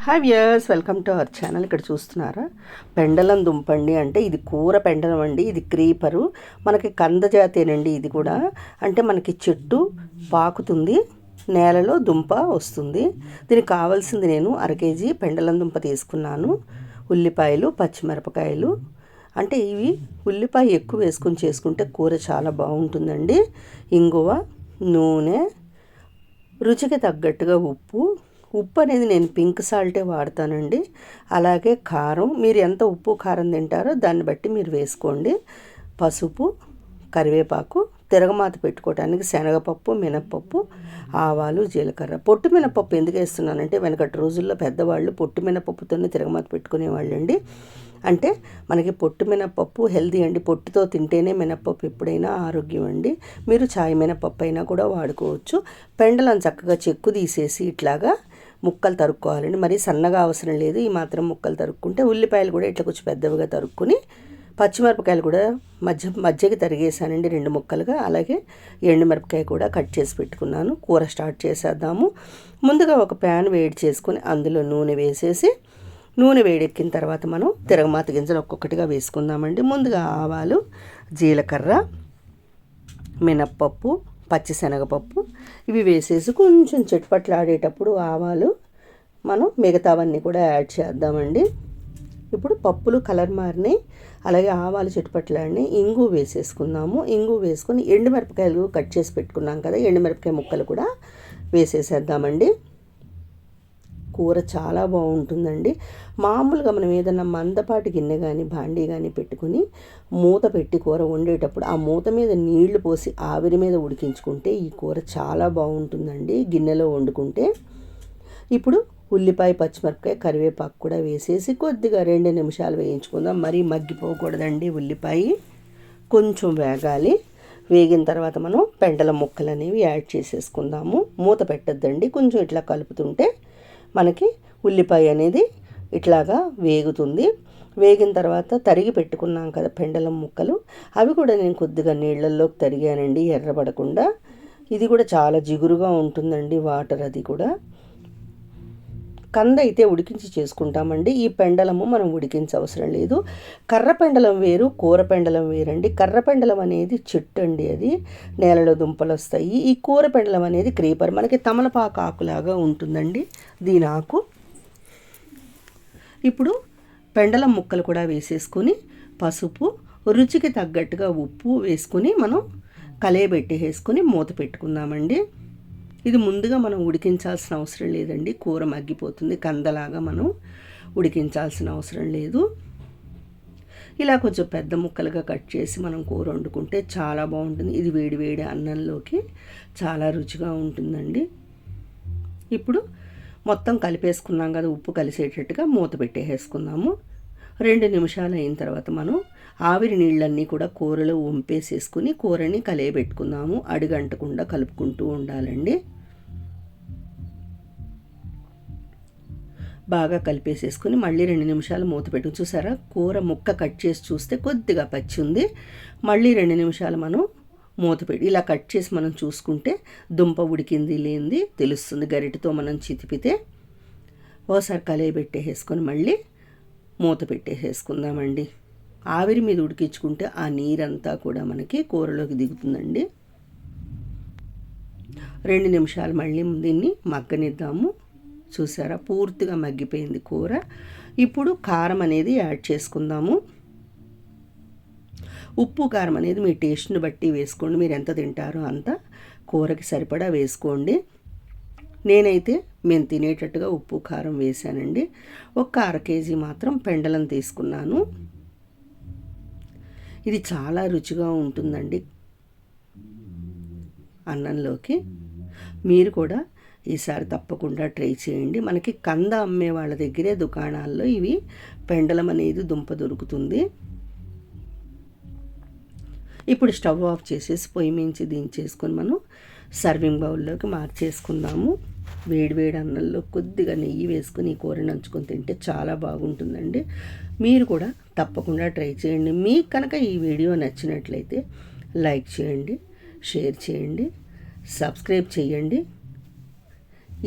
Hi viewers, welcome to our channel. ఇక్కడ చూస్తున్నారా, పెండలం దుంపండి. అంటే ఇది కూర పెండలం అండి. ఇది క్రీపరు, మనకి కంద జాతేనండి. ఇది కూడా అంటే మనకి చెట్టు పాకుతుంది, నేలలో దుంప వస్తుంది. దీనికి కావాల్సింది నేను 1/2 కేజీ పెండలం దుంప తీసుకున్నాను. ఉల్లిపాయలు, పచ్చిమిరపకాయలు. అంటే ఇవి ఉల్లిపాయ ఎక్కువ వేసుకొని చేసుకుంటే కూర చాలా బాగుంటుందండి. ఇంగువ, నూనె, రుచికి తగ్గట్టుగా ఉప్పు అనేది నేను పింక్ సాల్టే వాడతానండి. అలాగే కారం, మీరు ఎంత ఉప్పు కారం తింటారో దాన్ని బట్టి మీరు వేసుకోండి. పసుపు, కరివేపాకు, తిరగమాత పెట్టుకోవడానికి శనగపప్పు, మినప్పప్పు, ఆవాలు, జీలకర్ర. పొట్టు మినపప్పు ఎందుకు వేస్తున్నానంటే వెనకటి రోజుల్లో పెద్దవాళ్ళు పొట్టు మినపప్పుతోనే తిరగమాత పెట్టుకునేవాళ్ళండి. అంటే మనకి పొట్టు మినపప్పు హెల్దీ అండి. పొట్టుతో తింటేనే మినపప్పు ఎప్పుడైనా ఆరోగ్యం అండి. మీరు చాయ్ మినపప్పు అయినా కూడా వాడుకోవచ్చు. పెండలం చక్కగా చెక్కు తీసేసి ఇట్లాగా ముక్కలు తరుక్కోవాలండి. మరి సన్నగా అవసరం లేదు, ఈ మాత్రం ముక్కలు తరుక్కుంటే. ఉల్లిపాయలు కూడా ఇట్లా కొంచెం పెద్దవిగా తరుక్కుని, పచ్చిమిరపకాయలు కూడా మధ్యకి తరిగేసానండి 2 ముక్కలుగా. అలాగే ఎండుమిరపకాయ కూడా కట్ చేసి పెట్టుకున్నాను. కూర స్టార్ట్ చేసేద్దాము. ముందుగా ఒక ప్యాన్ వేడి చేసుకుని అందులో నూనె వేసేసి, నూనె వేడెక్కిన తర్వాత మనం తిరగమాత గింజలు ఒక్కొక్కటిగా వేసుకుందామండి. ముందుగా ఆవాలు, జీలకర్ర, మినప్పప్పు, పచ్చిశనగపప్పు ఇవి వేసేసి కొంచెం చిట్పట్లాడేటప్పుడు ఆవాలు మనం మిగతావన్నీ కూడా యాడ్ చేద్దామండి. ఇప్పుడు పప్పులు కలర్ మారినాయి, అలాగే ఆవాలు చిట్పట్లాడినాయి. ఇంగు వేసేసుకుందాము. ఇంగు వేసుకొని ఎండుమిరపకాయలు కట్ చేసి పెట్టుకున్నాం కదా, ఎండుమిరపకాయ ముక్కలు కూడా వేసేసేద్దామండి. కూర చాలా బాగుంటుందండి. మామూలుగా మనం ఏదైనా మందపాటి గిన్నె కానీ భాండీ కానీ పెట్టుకుని మూత పెట్టి కూర వండేటప్పుడు ఆ మూత మీద నీళ్లు పోసి ఆవిరి మీద ఉడికించుకుంటే ఈ కూర చాలా బాగుంటుందండి గిన్నెలో వండుకుంటే. ఇప్పుడు ఉల్లిపాయ, పచ్చిమిరపకాయ, కరివేపాకు కూడా వేసేసి కొద్దిగా 2 నిమిషాలు వేయించుకుందాం. మరీ మగ్గిపోకూడదండి. ఉల్లిపాయ కొంచెం వేగాలి. వేగిన తర్వాత మనం పెండలం ముక్కలు అనేవి యాడ్ చేసేసుకుందాము. మూత పెట్టద్దండి. కొంచెం ఇట్లా కలుపుతుంటే మనకి ఉల్లిపాయ అనేది ఇట్లాగా వేగుతుంది. వేగిన తర్వాత తరిగి పెట్టుకున్నాం కదా పెండలం ముక్కలు, అవి కూడా నేను కొద్దిగా నీళ్ళల్లోకి తరిగానండి ఎర్రబడకుండా. ఇది కూడా చాలా జిగురుగా ఉంటుందండి వాటర్. అది కూడా కంద అయితే ఉడికించి చేసుకుంటామండి. ఈ పెండలము మనం ఉడికించ అవసరం లేదు. కర్ర పెండలం వేరు, కూర పెండలం వేరండి. కర్ర పెండలం అనేది చెట్టు అండి, అది నేలలో దుంపలు వస్తాయి. ఈ కూర పెండలం అనేది క్రీపర్, మనకి తమలపాకు ఆకులాగా ఉంటుందండి దీని ఆకు. ఇప్పుడు పెండలం ముక్కలు కూడా వేసేసుకొని పసుపు, రుచికి తగ్గట్టుగా ఉప్పు వేసుకొని మనం కలయబెట్టేసుకొని మూత పెట్టుకుందామండి. ఇది ముందుగా మనం ఉడికించాల్సిన అవసరం లేదండి, కూర మగ్గిపోతుంది. కందలాగా మనం ఉడికించాల్సిన అవసరం లేదు. ఇలా కొంచెం పెద్ద ముక్కలుగా కట్ చేసి మనం కూర వండుకుంటే చాలా బాగుంటుంది. ఇది వేడి వేడి అన్నంలోకి చాలా రుచిగా ఉంటుందండి. ఇప్పుడు మొత్తం కలిపేసుకున్నాం కదా, ఉప్పు కలిసేటట్టుగా మూత పెట్టేసుకుందాము. 2 నిమిషాలు అయిన తర్వాత మనం ఆవిరి నీళ్ళన్నీ కూడా కూరలో వంపేసేసుకుని కూరని కలయబెట్టుకుందాము. అడుగంటకుండా కలుపుకుంటూ ఉండాలండి. బాగా కలిపేసేసుకుని మళ్ళీ 2 నిమిషాలు మూత పెట్టుకుని, చూసారా కూర ముక్క కట్ చేసి చూస్తే కొద్దిగా పచ్చి ఉంది. మళ్ళీ 2 నిమిషాలు మనం మూత పెట్టి ఇలా కట్ చేసి మనం చూసుకుంటే దుంప ఉడికింది లేనిది తెలుస్తుంది. గరిటతో మనం చితిపితే ఓసారి కలయబెట్టేసుకొని మళ్ళీ మూత పెట్టేసుకుందామండి. ఆవిరి మీద ఉడికించుకుంటే ఆ నీరంతా కూడా మనకి కూరలోకి దిగుతుందండి. 2 నిమిషాలు మళ్ళీ దీన్ని మగ్గనిద్దాము. చూసారా పూర్తిగా మగ్గిపోయింది కూర. ఇప్పుడు కారం అనేది యాడ్ చేసుకుందాము. ఉప్పు కారం అనేది మీ టేస్ట్ని బట్టి వేసుకోండి. మీరు ఎంత తింటారో అంత కూరకి సరిపడా వేసుకోండి. నేనైతే మేము తినేటట్టుగా ఉప్పు కారం వేసానండి. ఒక 1/2 కేజీ మాత్రం పెండలం తీసుకున్నాను. ఇది చాలా రుచిగా ఉంటుందండి అన్నంలోకి. మీరు కూడా ఈసారి తప్పకుండా ట్రై చేయండి. మనకి కంద అమ్మే వాళ్ళ దగ్గరే దుకాణాల్లో ఇవి పెండలం అనేది దుంప దొరుకుతుంది. ఇప్పుడు స్టవ్ ఆఫ్ చేసేసి పొయ్యి మించి దించేసుకొని మనం సర్వింగ్ బౌల్లోకి మార్చేసుకుందాము. వేడివేడి అన్నంలో కొద్దిగా నెయ్యి వేసుకొని ఈ కూర నంచుకొని తింటే చాలా బాగుంటుందండి. మీరు కూడా తప్పకుండా ట్రై చేయండి. మీకు కనుక ఈ వీడియో నచ్చినట్లయితే లైక్ చేయండి, షేర్ చేయండి, సబ్స్క్రైబ్ చేయండి.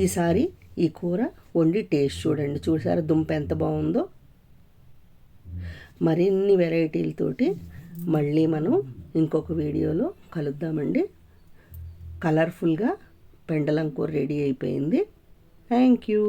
ఈసారి ఈ కూర వండి టేస్ట్ చూడండి. చూసారా దుంప ఎంత బాగుందో. మరిన్ని వెరైటీలతోటి మళ్ళీ మనం ఇంకొక వీడియోలో కలుద్దామండి. కలర్ఫుల్గా పెండలం కూర రెడీ అయిపోయింది. Thank you.